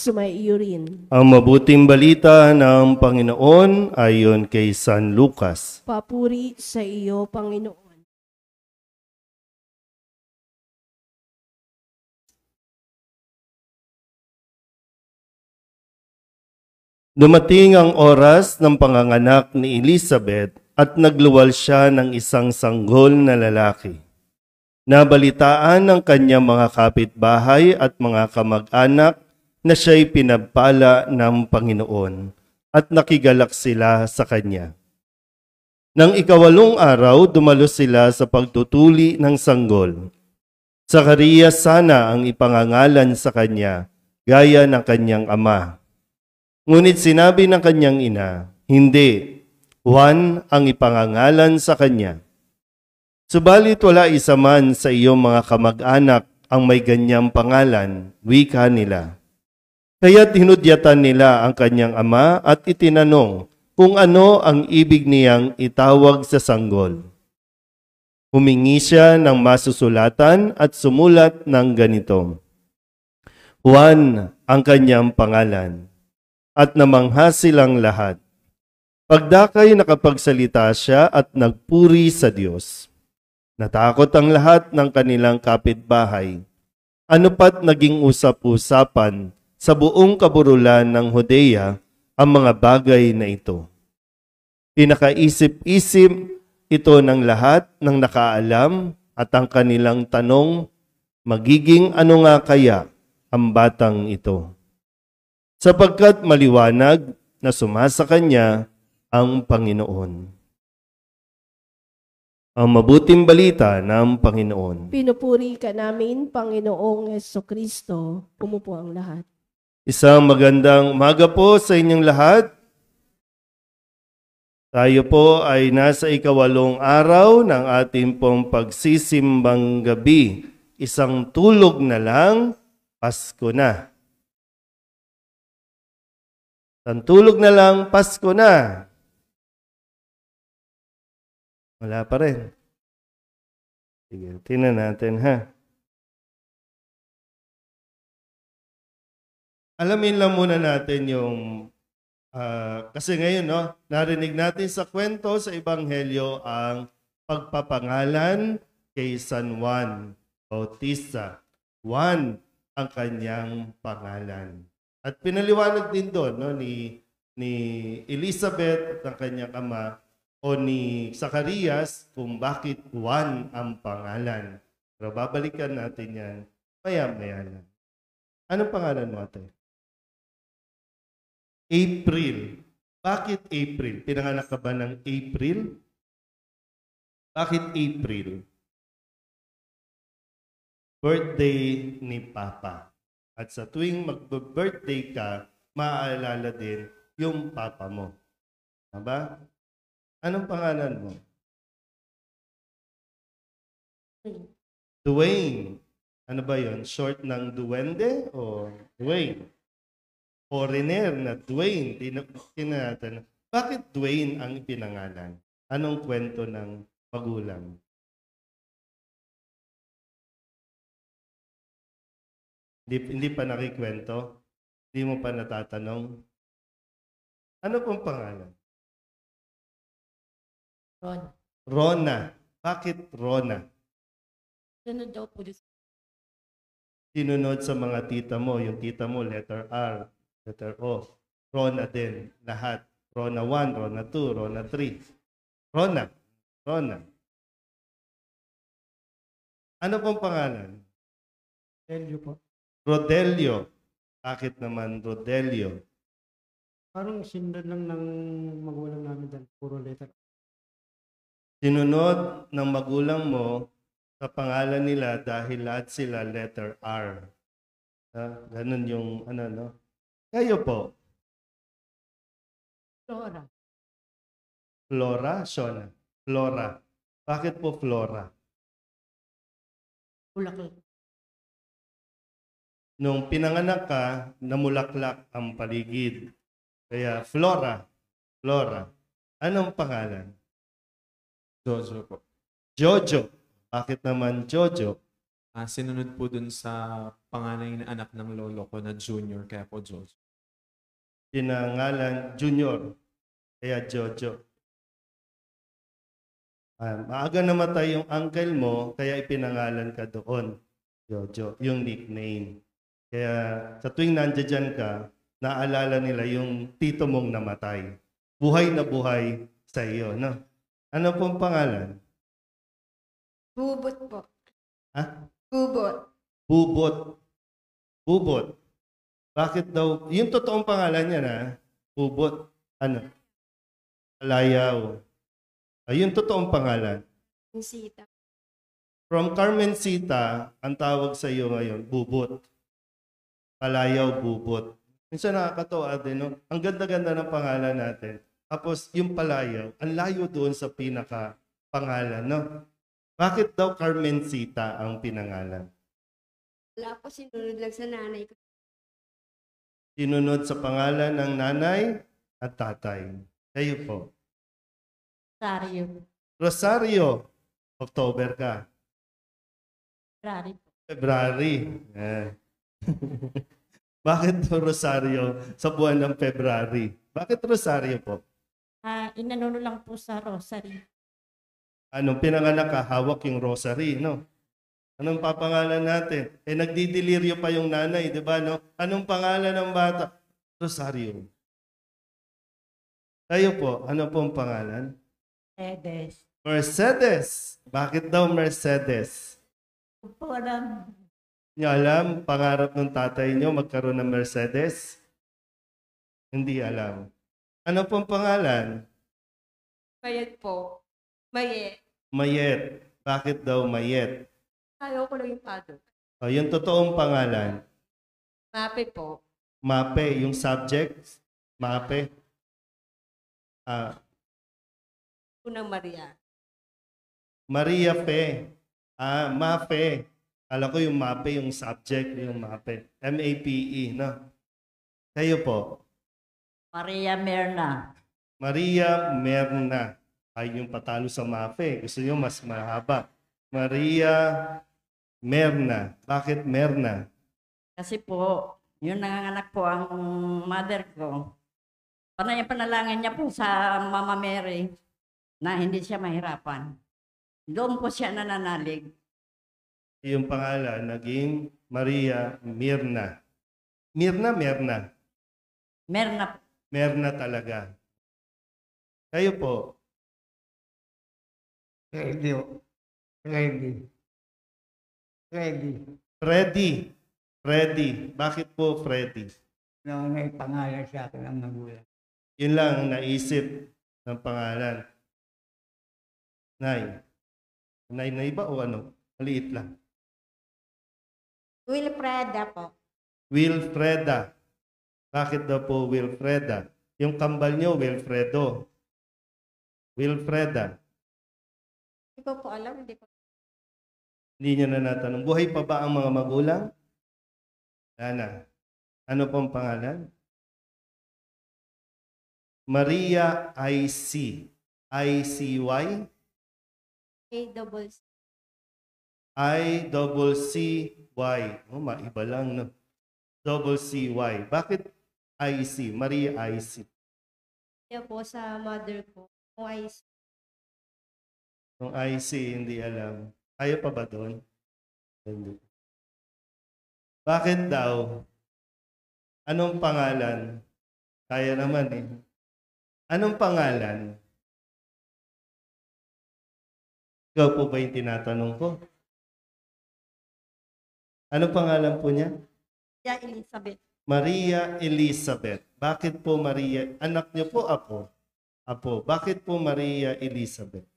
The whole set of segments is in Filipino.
sumaiyo rin. Ang mabuting balita ng Panginoon ayon kay San Lucas. Papuri sa iyo, Panginoon. Dumating ang oras ng panganganak ni Elizabeth at nagluwal siya ng isang sanggol na lalaki. Nabalitaan ng kanyang mga kapitbahay at mga kamag-anak na siya'y pinagpala ng Panginoon at nakigalak sila sa kanya. Nang ikawalong araw, dumalo sila sa pagtutuli ng sanggol. Zacarias sana ang ipangangalan sa kanya, gaya ng kanyang ama. Ngunit sinabi ng kanyang ina, hindi, Juan ang ipangangalan sa kanya. Subalit wala isa man sa iyong mga kamag-anak ang may ganyang pangalan, wika nila. Kaya't hinudyatan nila ang kanyang ama at itinanong kung ano ang ibig niyang itawag sa sanggol. Humingi siya ng masusulatan at sumulat ng ganito, Juan ang kanyang pangalan, at namangha silang lahat. Pagdakay nakapagsalita siya at nagpuri sa Diyos. Natakot ang lahat ng kanilang kapitbahay. Ano pat naging usap-usapan sa buong kaburulan ng Judea ang mga bagay na ito. Pinakaisip-isip ito ng lahat ng nakaalam at ang kanilang tanong, magiging ano nga kaya ang batang ito? Sapagkat maliwanag na sumasa kanya ang Panginoon. Ang mabuting balita ng Panginoon. Pinupuri ka namin, Panginoong Jesucristo. Umupo ang lahat. Isang magandang umaga po sa inyong lahat. Tayo po ay nasa ikawalong araw ng ating pong pagsisimbang gabi. Isang tulog na lang, Pasko na. Isang tulog na lang, Pasko na. Wala pa rin. Sige, tingnan natin ha. Alamin lang muna natin yung, kasi ngayon, no, narinig natin sa kwento sa Ebanghelyo ang pagpapangalan kay San Juan Bautista. Juan ang kanyang pangalan. At pinaliwanag din doon, no, ni Elizabeth ng kanyang ama o ni Zacarias kung bakit Juan ang pangalan. Pero babalikan natin yan maya-maya lang. Anong pangalan mo, ate? April. Bakit April? Pinanganak ka ba ng April? Bakit April? Birthday ni Papa. At sa tuwing mag-birthday ka, maaalala din yung Papa mo. Diba? Anong pangalan mo? Dwayne. Ano ba yon? Short ng duwende o Dwayne? Foreigner na Dwayne. Tinatan. Bakit Dwayne ang pinangalan? Anong kwento ng magulang? Hindi pa nakikwento? Hindi mo pa natatanong? Ano pong pangalan? Rona. Rona. Bakit Rona? Sunod daw po. Sinunod sa mga tita mo. Yung tita mo, letter R, letter O. Rona din. Lahat. Rona 1, Rona 2, Rona 3. Rona. Rona. Ano pong pangalan? Rodelio po. Rodelio. Bakit naman Rodelio? Parang sinunod lang ng magulang namin dahil puro letter. Sinunod ng magulang mo sa pangalan nila dahil lahat sila letter R. Ganun yung ano, no? Kayo po? Flora. Flora? Shona? Flora. Bakit po Flora? Bulaklak. Nung pinanganak ka, namulaklak ang paligid. Kaya Flora. Flora. Anong pangalan? Jojo po. Jojo. Bakit naman Jojo? Sinunod po dun sa panganay na anak ng lolo ko na junior, kaya po Jojo. Pinangalan Junior, kaya Jojo. Maaga namatay yung uncle mo, kaya ipinangalan ka doon, Jojo, yung nickname. Kaya sa tuwing nandiyan ka, naalala nila yung tito mong namatay. Buhay na buhay sa iyo, no? Ano pong pangalan? Bubot po. Ha? Bubot. Bubot. Bubot. Bakit daw? Yung totoong pangalan niya na, Bubot. Ano? Alayaw. Yung totoong pangalan. Sita. From Carmencita, ang tawag sa iyo ngayon, Bubot. Palayaw, Bubot. Minsan nakakatawa din, no? Ang ganda-ganda ng pangalan natin. Tapos yung Palayaw, ang layo doon sa pinaka-pangalan, no? Bakit daw Carmencita ang pinangalan? Wala po, sinunod lang sa nanay ko. Sinunod sa pangalan ng nanay at tatay. Kayo po. Rosario. Rosario. October ka. Ferrari po. February. Bakit to Rosario sa buwan ng February? Bakit Rosario po? Inanuno lang po sa rosary. Anong pinanganak ka? Hawak yung rosary, no? Anong papangalan natin? Nagdidelirio pa yung nanay, di ba, no? Anong pangalan ng bata? Rosario. Tayo po, ano pong pangalan? Edes. Mercedes. Bakit daw Mercedes? Po alam. Niyo alam, pangarap ng tatay niyo magkaroon ng Mercedes? Hindi alam. Ano pong pangalan? Mayet po. Mayet. Mayet. Bakit daw Mayet? Ayaw ko lang yung father. Yung totoong pangalan, Mape po. Mape, yung subject, Mape. Unang Maria. Maria Pe. Mape. Alam ko yung Mape, yung subject, yung Mape. M-A-P-E, no? Kayo po. Maria Merna. Maria Merna. Ay yung patalo sa Mape. Gusto nyo mas mahaba. Maria Merna. Bakit Merna? Kasi po, yung nanganganak po ang mother ko. Panay yung panalangin niya po sa Mama Mary na hindi siya mahirapan. Doon po siya nananalig. Yung pangalan naging Maria Mirna. Mirna, Merna. Merna po. Merna talaga. Kayo po. Ready. Ready. Ready. Freddy. Freddy. Bakit po Freddy? Nung may pangalan sa akin ang magulang. Yun lang ang naisip ng pangalan. Nay. Nay ba o ano? Maliit lang. Wilfreda po. Wilfreda. Bakit daw po Wilfreda? Yung kambal nyo, Wilfredo. Wilfreda. Hindi ko po alam. Hindi ko. Hindi nyo na natanong. Buhay pa ba ang mga magulang? Ana. Ano pong pangalan? Maria I.C. I.C.Y. A-double-C. I-double-C-Y. Maiba lang, no? Double C-Y. Bakit I.C.? Maria I.C. Kaya po sa mother ko. O I.C. Kung I.C. hindi alam. Kaya pa ba doon? Hindi. Bakit daw? Anong pangalan? Kaya naman eh. Anong pangalan? Ikaw po ba yung tinatanong ko? Anong pangalan po niya? Ya Elizabeth. Maria Elizabeth. Bakit po Maria? Anak niyo po, apo? Apo. Bakit po Maria Elizabeth?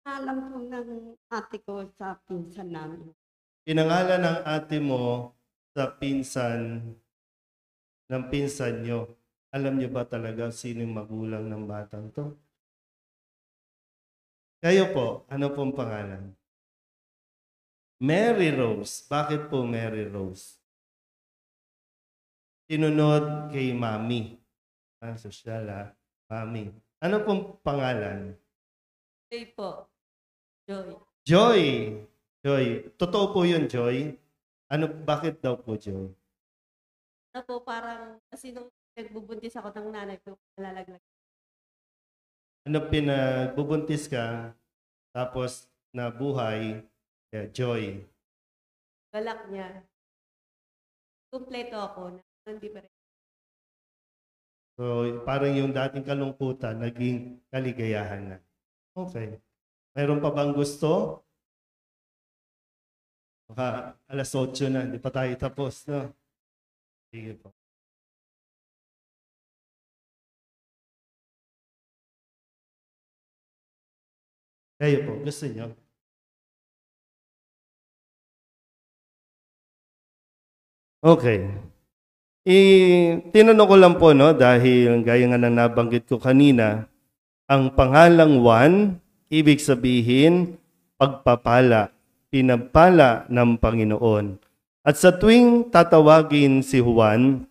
Alam po ng ate ko sa pinsan namin. Pinangalan ng ate mo sa pinsan ng pinsan niyo. Alam niyo ba talaga sino yung magulang ng batang to? Kayo po, ano pong pangalan? Mary Rose. Bakit po Mary Rose? Sinunod kay Mami. Sosyal ha? Mami. Ano pong pangalan? Joy po. Joy. Joy. Joy, totoo po yun, Joy? Bakit daw po, Joy? Na po parang, kasi nung nagbubuntis ako ng nanay ko, nalalaglag. Pinagbubuntis ka, tapos nabuhay, Joy. Galak niya. Kumpleto ako, hindi pa rin. So, parang yung dating kalungkutan, naging kaligayahan na. Okay. Mayroon pa bang gusto? Baka alas 8 na, hindi pa tayo tapos, no? Sige po. Kayo po, gusto nyo? Okay. Tinanong ko lang po, no, dahil gaya nga ng nabanggit ko kanina, ang pangalang Juan, ibig sabihin, pagpapala, pinagpala ng Panginoon. At sa tuwing tatawagin si Juan,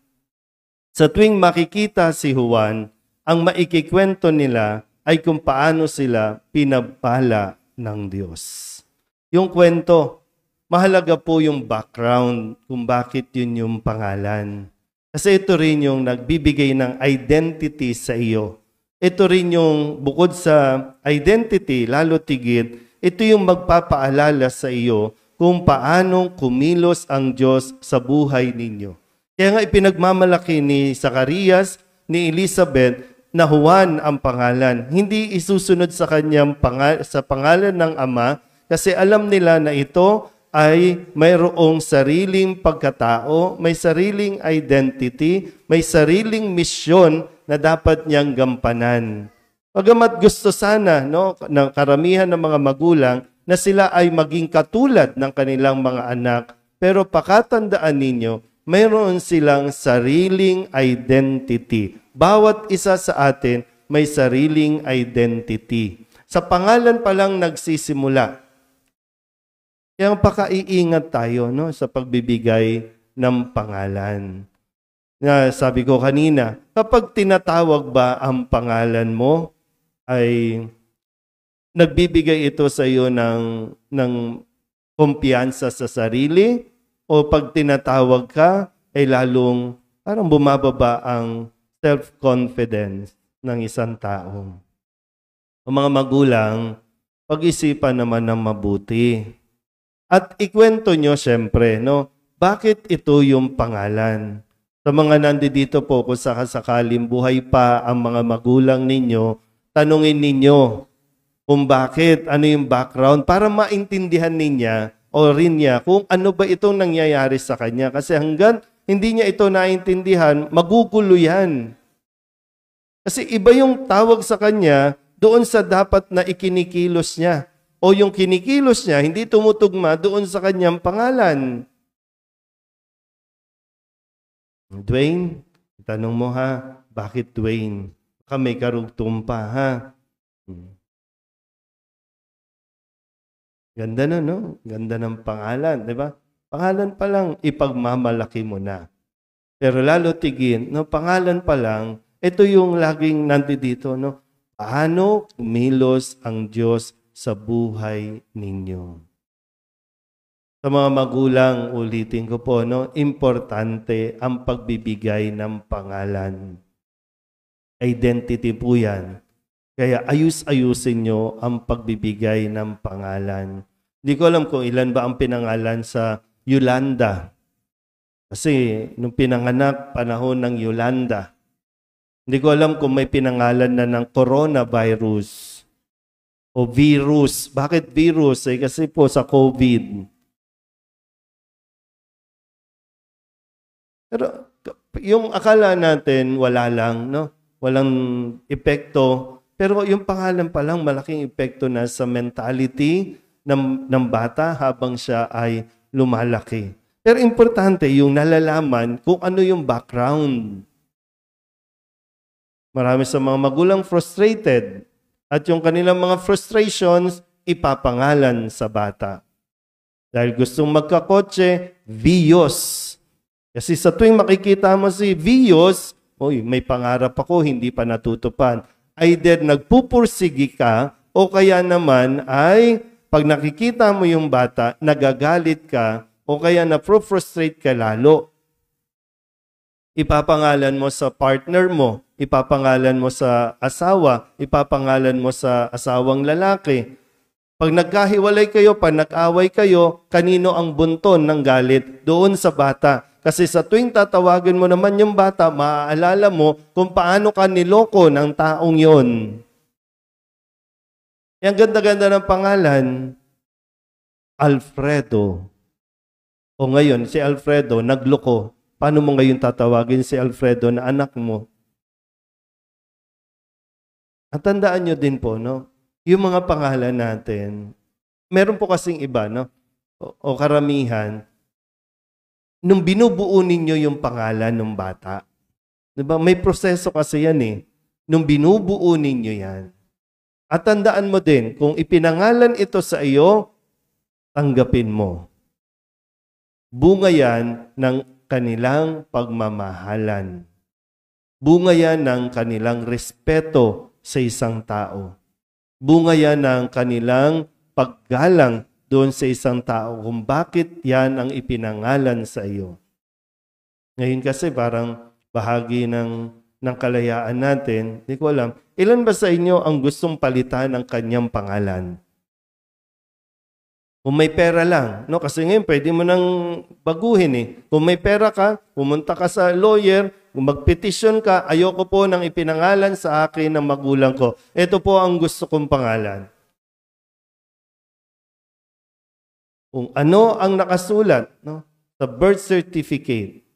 sa tuwing makikita si Juan, ang maikikwento nila ay kung paano sila pinagpala ng Diyos. Yung kwento, mahalaga po yung background kung bakit yun yung pangalan. Kasi ito rin yung nagbibigay ng identity sa iyo. Ito rin yung bukod sa identity, lalo tigit, ito yung magpapaalala sa iyo kung paanong kumilos ang Diyos sa buhay ninyo. Kaya nga ipinagmamalaki ni Zacarias, ni Elizabeth, na Juan ang pangalan. Hindi isusunod sa kanyang sa pangalan ng Ama kasi alam nila na ito ay mayroong sariling pagkatao, may sariling identity, may sariling misyon na dapat niyang gampanan. Bagamat gusto sana ng karamihan ng mga magulang na sila ay maging katulad ng kanilang mga anak, pero pakatandaan ninyo, mayroon silang sariling identity. Bawat isa sa atin may sariling identity. Sa pangalan pa lang nagsisimula. Kaya pakaiingat tayo sa pagbibigay ng pangalan. Sabi ko kanina, kapag tinatawag ba ang pangalan mo, ay nagbibigay ito sa iyo ng kumpiyansa sa sarili, o pag tinatawag ka, ay lalong parang bumababa ang self-confidence ng isang tao. Ang mga magulang, pag-isipan naman ng mabuti. At ikwento nyo siyempre, bakit ito yung pangalan? Sa mga nandito po, kung sakasakaling buhay pa ang mga magulang ninyo, tanungin ninyo kung bakit, ano yung background, para maintindihan niya o rin niya kung ano ba itong nangyayari sa kanya. Kasi hanggang hindi niya ito naintindihan, magugulo yan. Kasi iba yung tawag sa kanya doon sa dapat na ikinikilos niya. O yung kinikilos niya, hindi tumutugma doon sa kanyang pangalan. Dwayne, tanong mo bakit Dwayne? Baka may karugtong pa Ganda na, Ganda ng pangalan, di ba? Pangalan pa lang, ipagmamalaki mo na. Pero lalo tigin, pangalan pa lang, ito yung laging nandito, paano kumilos ang Diyos sa buhay ninyo. Sa mga magulang, ulitin ko po, importante ang pagbibigay ng pangalan. Identity po yan. Kaya ayus-ayusin nyo ang pagbibigay ng pangalan. Hindi ko alam kung ilan ba ang pinangalan sa Yolanda. Kasi nung pinanganak, panahon ng Yolanda, hindi ko alam kung may pinangalan na ng coronavirus o virus. Bakit virus? Kasi po sa COVID. Pero yung akala natin, wala lang, walang epekto. Pero yung pangalan pa lang, malaking epekto na sa mentality ng bata habang siya ay lumalaki. Pero importante yung nalalaman kung ano yung background. Marami sa mga magulang frustrated at yung kanilang mga frustrations ipapangalan sa bata. Dahil gustong magkakotse, Vios. Kasi sa tuwing makikita mo si Vios, may pangarap ako, hindi pa natutupad. Either nagpupursigi ka o kaya naman ay pag nakikita mo yung bata, nagagalit ka o kaya na-frustrate ka lalo. Ipapangalan mo sa partner mo, ipapangalan mo sa asawa, ipapangalan mo sa asawang lalaki. Pag nagkahiwalay kayo, pag nag-away kayo, kanino ang bunton ng galit? Doon sa bata. Kasi sa tuwing tatawagin mo naman yung bata, maaalala mo kung paano ka niloko ng taong yon. Yung ganda-ganda ng pangalan, Alfredo. O ngayon, si Alfredo, nagloko. Paano mo ngayon tatawagin si Alfredo na anak mo? At tandaan nyo din po, no? Yung mga pangalan natin, meron po kasing iba, no? O karamihan, nung binubuo ninyo yung pangalan ng bata, diba? May proseso kasi yan eh. Nung binubuo ninyo yan. At tandaan mo din, kung ipinangalan ito sa iyo, tanggapin mo. Bunga yan ng kanilang pagmamahalan. Bunga yan ng kanilang respeto sa isang tao. Bunga yan ng kanilang paggalang doon sa isang tao kung bakit yan ang ipinangalan sa iyo. Ngayon kasi parang bahagi ng kalayaan natin, hindi ko alam, ilan ba sa inyo ang gustong palitan ng kanyang pangalan? Kung may pera lang, no? Kasi ngayon pwede mo nang baguhin eh. Kung may pera ka, pumunta ka sa lawyer, kung magpetisyon ka, ayoko po nang ipinangalan sa akin ng magulang ko. Ito po ang gusto kong pangalan. Kung ano ang nakasulat, no? Sa birth certificate.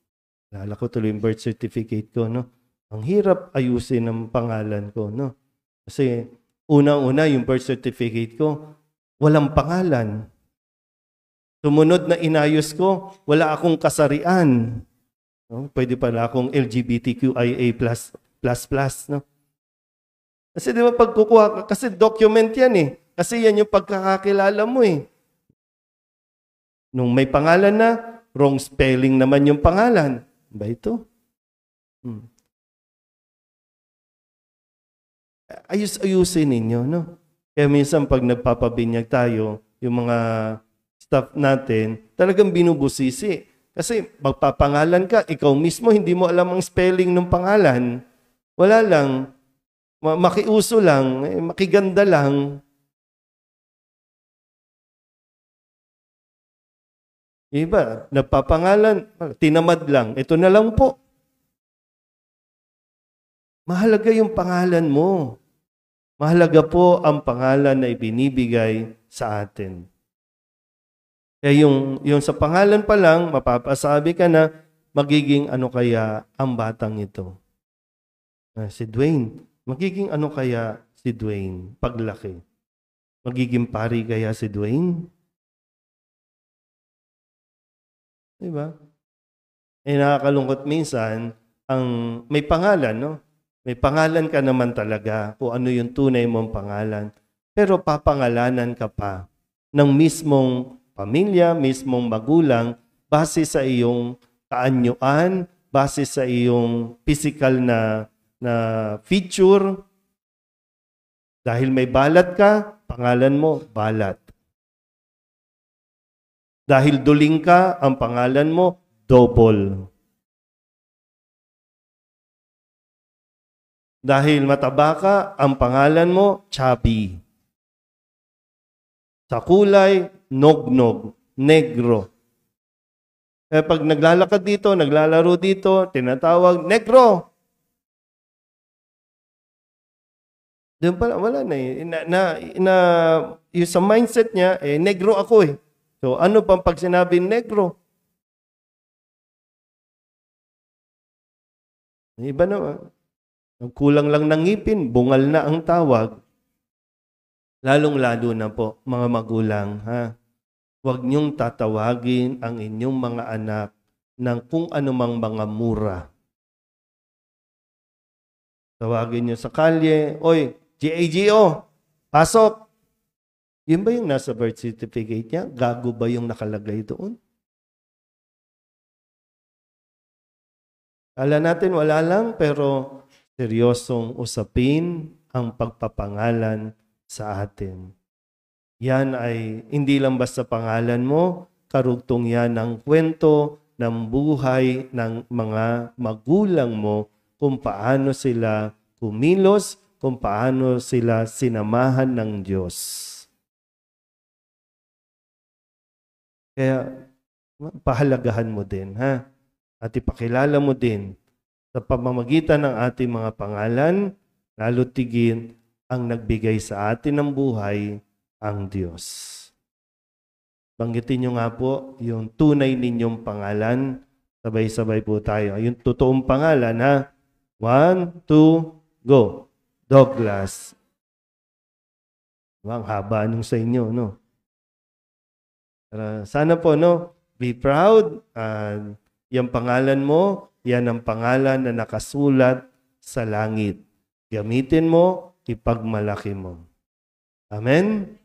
Lala ko tuloy yung birth certificate ko, no? Ang hirap ayusin ng pangalan ko, no? Kasi unang-una yung birth certificate ko, walang pangalan. Sumunod na inayos ko, wala akong kasarian. No? Pwede pala akong LGBTQIA++, no? Kasi di ba pagkukuha ka, kasi document yan eh. Kasi yan yung pagkakakilala mo eh. Nung may pangalan na, wrong spelling naman yung pangalan. Ba ito? Ayus-ayusin ninyo, no? Kaya minsan pag nagpapabinyag tayo, yung mga staff natin, talagang binubusisi. Kasi magpapangalan ka, ikaw mismo hindi mo alam ang spelling ng pangalan. Wala lang. Makiuso lang, makiganda lang. Iba, nagpapangalan, tinamad lang. Ito na lang po. Mahalaga yung pangalan mo. Mahalaga po ang pangalan na ibinibigay sa atin. Kaya yung sa pangalan pa lang, mapapasabi ka na, magiging ano kaya ang batang ito? Si Dwayne. Magiging ano kaya si Dwayne paglaki? Magiging pari kaya si Dwayne? Diba? Nakakalungkot minsan, may pangalan, no? May pangalan ka naman talaga kung ano yung tunay mong pangalan. Pero papangalanan ka pa ng mismong pamilya, mismong magulang, base sa iyong kaanyuan, base sa iyong physical na feature. Dahil may balat ka, pangalan mo, balat. Dahil duling ka, ang pangalan mo, double. Dahil mataba ka, ang pangalan mo, chubby. Sa kulay, nog-nog, negro. Kaya pag naglalakad dito, naglalaro dito, tinatawag, negro. Doon pala, wala na eh. Yung sa mindset niya, negro ako eh. So, ano pang pag sinabi negro? Iba naman. Kulang lang ng ngipin, bungal na ang tawag. Lalong-lalo na po, mga magulang, ha? Huwag niyong tatawagin ang inyong mga anak ng kung anumang mga mura. Tawagin niyo sa kalye, oy, GAGO, pasok. Yun ba yung nasa birth certificate niya? Gago ba yung nakalagay doon? Kala natin wala lang, pero seryosong usapin ang pagpapangalan sa atin. Yan ay hindi lang basta pangalan mo, karugtong yan ng kwento ng buhay ng mga magulang mo kung paano sila kumilos, kung paano sila sinamahan ng Diyos. Kaya pahalagahan mo din, ha? At ipakilala mo din sa pamamagitan ng ating mga pangalan, lalo tigin ang nagbigay sa atin ng buhay, ang Diyos. Banggitin nyo nga po yung tunay ninyong pangalan. Sabay-sabay po tayo. Yung totoong pangalan, ha? 1, 2, go. Douglas. Ang haba nung sa inyo, no? Sana po, no? Be proud. Yung pangalan mo, yan ang pangalan na nakasulat sa langit. Gamitin mo, ipagmalaki mo. Amen?